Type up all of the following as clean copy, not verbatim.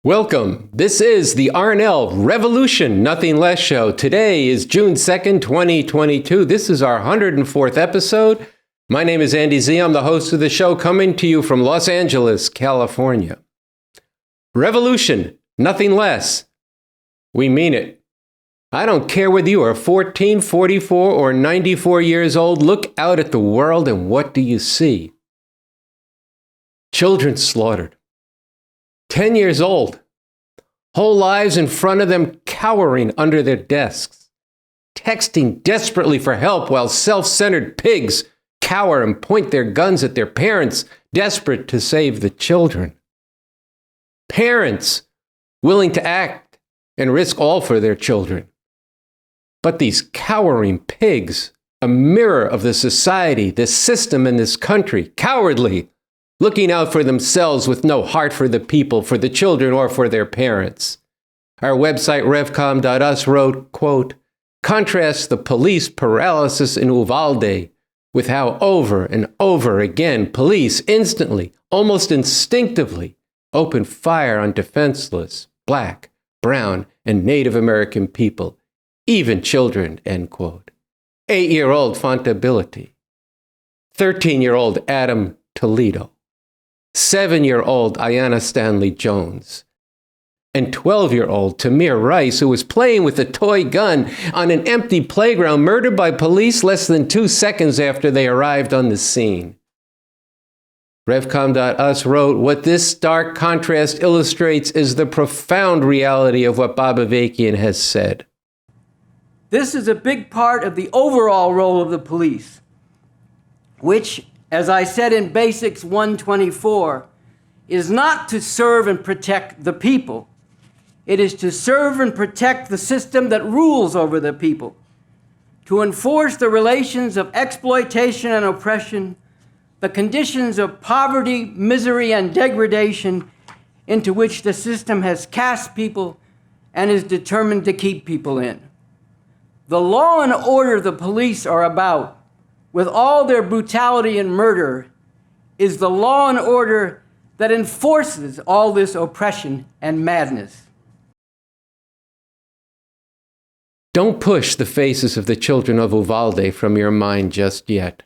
Welcome. This is the RNL Revolution, Nothing Less show. Today is June 2nd, 2022. This is our 104th episode. My name is Andy Z. I'm the host of the show, coming to you from Los Angeles, California. Revolution, nothing less. We mean it. I don't care whether you are 14, 44, or 94 years old. Look out at the world and what do you see? Children slaughtered. 10 years old, whole lives in front of them cowering under their desks, texting desperately for help while self-centered pigs cower and point their guns at their parents, desperate to save the children. Parents willing to act and risk all for their children. But these cowering pigs, a mirror of the society, the system in this country, cowardly, looking out for themselves with no heart for the people, for the children, or for their parents. Our website, revcom.us, wrote, quote, contrasts the police paralysis in Uvalde with how over and over again police instantly, almost instinctively, open fire on defenseless Black, brown, and Native American people, even children, end quote. 8-year-old Fontability, 13-year-old Adam Toledo, 7-year-old Ayanna Stanley Jones, and 12-year-old Tamir Rice, who was playing with a toy gun on an empty playground, murdered by police less than 2 seconds after they arrived on the scene. Revcom.us wrote, what this stark contrast illustrates is the profound reality of what Bob Avakian has said. This is a big part of the overall role of the police, which, as I said in Basics 124, is not to serve and protect the people. It is to serve and protect the system that rules over the people, to enforce the relations of exploitation and oppression, the conditions of poverty, misery, and degradation into which the system has cast people and is determined to keep people in. The law and order the police are about, with all their brutality and murder, is the law and order that enforces all this oppression and madness. Don't push the faces of the children of Uvalde from your mind just yet.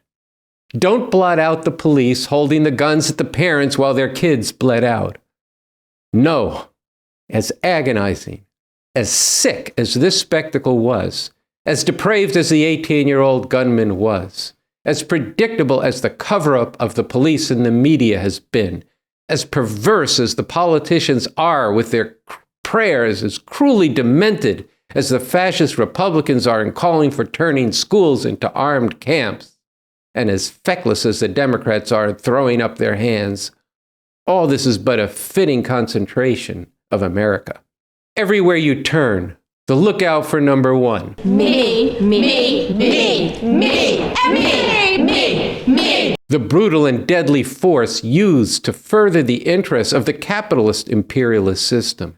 Don't blot out the police holding the guns at the parents while their kids bled out. No, as agonizing, as sick as this spectacle was, as depraved as the 18-year-old gunman was, as predictable as the cover-up of the police and the media has been, as perverse as the politicians are with their prayers, as cruelly demented as the fascist Republicans are in calling for turning schools into armed camps, and as feckless as the Democrats are in throwing up their hands, all this is but a fitting concentration of America. Everywhere you turn, the lookout for number one. Me. The brutal and deadly force used to further the interests of the capitalist imperialist system.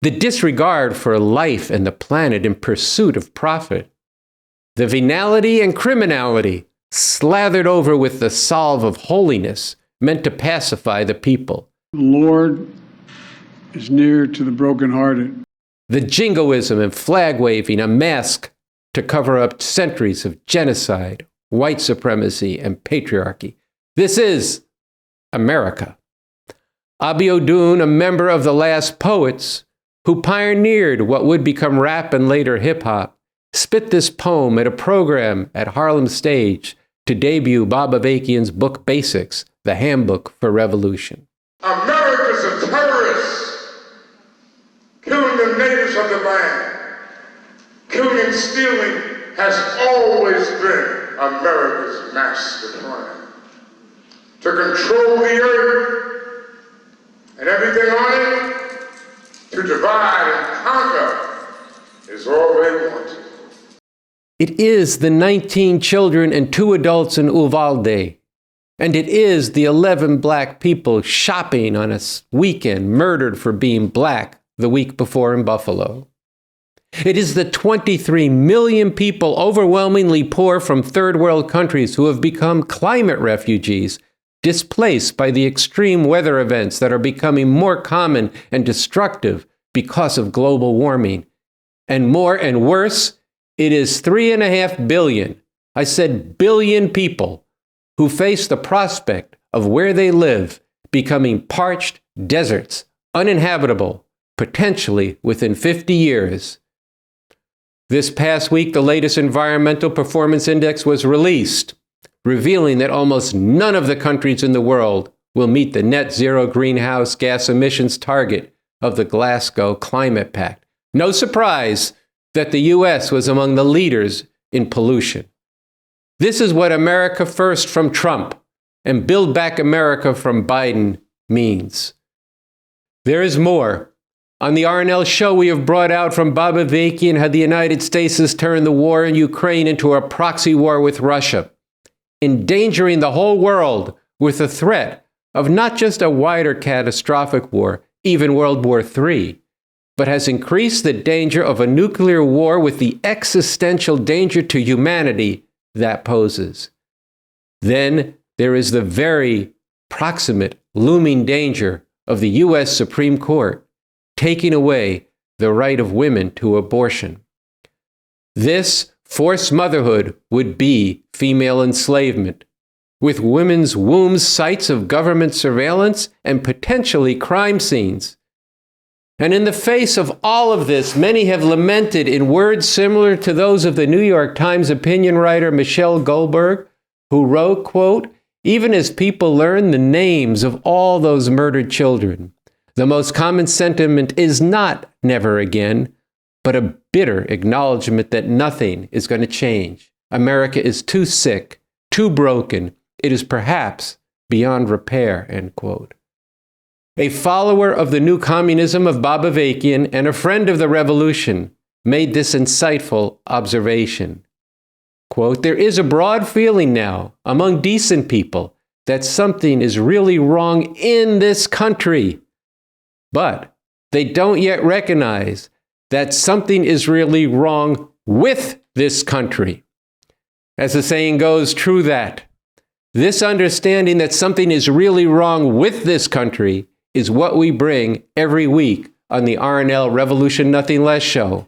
The disregard for life and the planet in pursuit of profit. The venality and criminality slathered over with the salve of holiness meant to pacify the people. The Lord is near to the brokenhearted. The jingoism and flag waving, a mask to cover up centuries of genocide, white supremacy, and patriarchy. This is America. Abiodun, a member of the Last Poets, who pioneered what would become rap and later hip-hop, spit this poem at a program at Harlem Stage to debut Bob Avakian's book Basics, the Handbook for Revolution. America's a terrorist, killing the natives of the land. Killing and stealing has always been America's master plan. To control the earth and everything on it, to divide and conquer is all they want. It is the 19 children and 2 adults in Uvalde. And it is the 11 Black people shopping on a weekend murdered for being Black the week before in Buffalo. It is the 23 million people overwhelmingly poor from third world countries who have become climate refugees displaced by the extreme weather events that are becoming more common and destructive because of global warming. And more and worse, it is 3.5 billion, I said billion people, who face the prospect of where they live becoming parched deserts, uninhabitable, potentially within 50 years. This past week, the latest Environmental Performance Index was released, revealing that almost none of the countries in the world will meet the net zero greenhouse gas emissions target of the Glasgow Climate Pact. No surprise that the U.S. was among the leaders in pollution. This is what America First from Trump and Build Back America from Biden means. There is more. On the RNL Show, we have brought out from Bob Avakian how the United States has turned the war in Ukraine into a proxy war with Russia, endangering the whole world with the threat of not just a wider catastrophic war, even World War III, but has increased the danger of a nuclear war with the existential danger to humanity that poses. Then there is the very proximate, looming danger of the U.S. Supreme Court taking away the right of women to abortion. This forced motherhood would be female enslavement, with women's wombs sites of government surveillance and potentially crime scenes. And in the face of all of this, many have lamented in words similar to those of the New York Times opinion writer Michelle Goldberg, who wrote, quote, "Even as people learn the names of all those murdered children, the most common sentiment is not never again, but a bitter acknowledgement that nothing is going to change. America is too sick, too broken. It is perhaps beyond repair," end quote. A follower of the new communism of Bob Avakian and a friend of the revolution made this insightful observation. Quote, "There is a broad feeling now among decent people that something is really wrong in this country, but they don't yet recognize that something is really wrong with this country. As the saying goes, true that. This understanding that something is really wrong with this country is what we bring every week on the RNL Revolution Nothing Less show.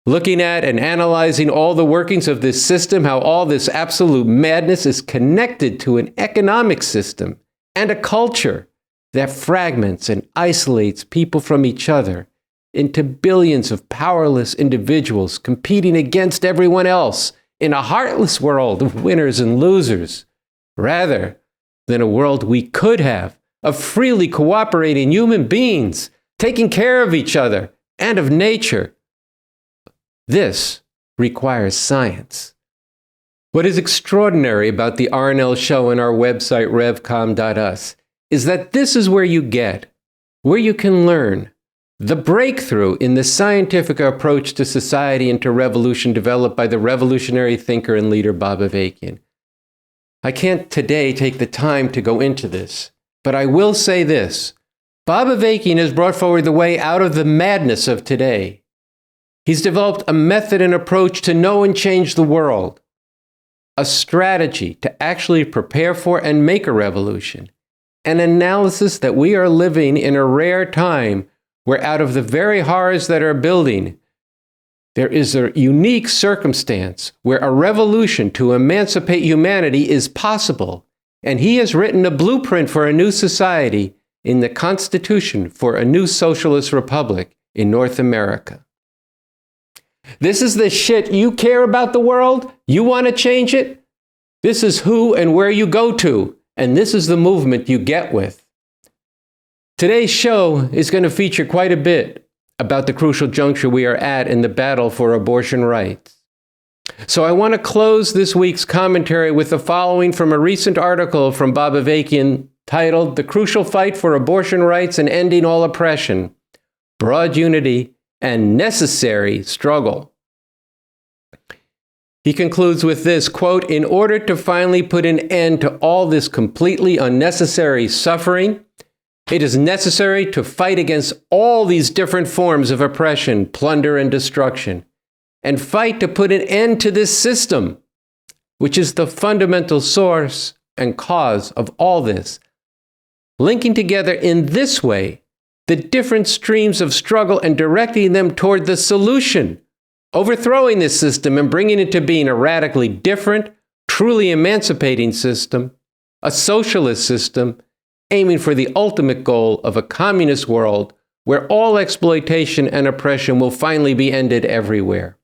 Looking at and analyzing all the workings of this system, how all this absolute madness is connected to an economic system and a culture that fragments and isolates people from each other into billions of powerless individuals competing against everyone else in a heartless world of winners and losers, rather than a world we could have of freely cooperating human beings, taking care of each other and of nature. This requires science. What is extraordinary about the RNL show and our website, revcom.us, is that this is where you can learn the breakthrough in the scientific approach to society and to revolution developed by the revolutionary thinker and leader Bob Avakian. I can't today take the time to go into this, but I will say this. Bob Avakian has brought forward the way out of the madness of today. He's developed a method and approach to know and change the world, a strategy to actually prepare for and make a revolution, an analysis that we are living in a rare time where out of the very horrors that are building, there is a unique circumstance where a revolution to emancipate humanity is possible, and he has written a blueprint for a new society in the Constitution for a new socialist republic in North America. This is the shit. You care about the world? You want to change it? This is who and where you go to, and this is the movement you get with. Today's show is going to feature quite a bit about the crucial juncture we are at in the battle for abortion rights. So I want to close this week's commentary with the following from a recent article from Bob Avakian titled "The Crucial Fight for Abortion Rights and Ending All Oppression, Broad Unity and Necessary Struggle." He concludes with this, quote, "In order to finally put an end to all this completely unnecessary suffering, it is necessary to fight against all these different forms of oppression, plunder, and destruction, and fight to put an end to this system, which is the fundamental source and cause of all this, linking together in this way the different streams of struggle and directing them toward the solution, overthrowing this system and bringing it to being a radically different, truly emancipating system, a socialist system, aiming for the ultimate goal of a communist world where all exploitation and oppression will finally be ended everywhere.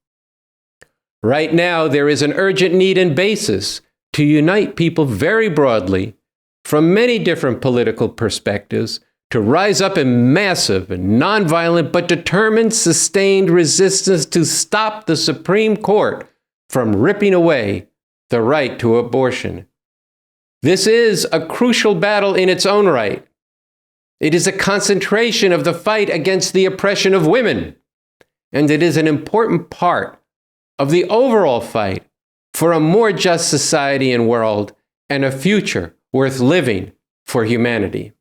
Right now, there is an urgent need and basis to unite people very broadly from many different political perspectives to rise up in massive and nonviolent but determined, sustained resistance to stop the Supreme Court from ripping away the right to abortion. This is a crucial battle in its own right. It is a concentration of the fight against the oppression of women, and it is an important part of the overall fight for a more just society and world and a future worth living for humanity.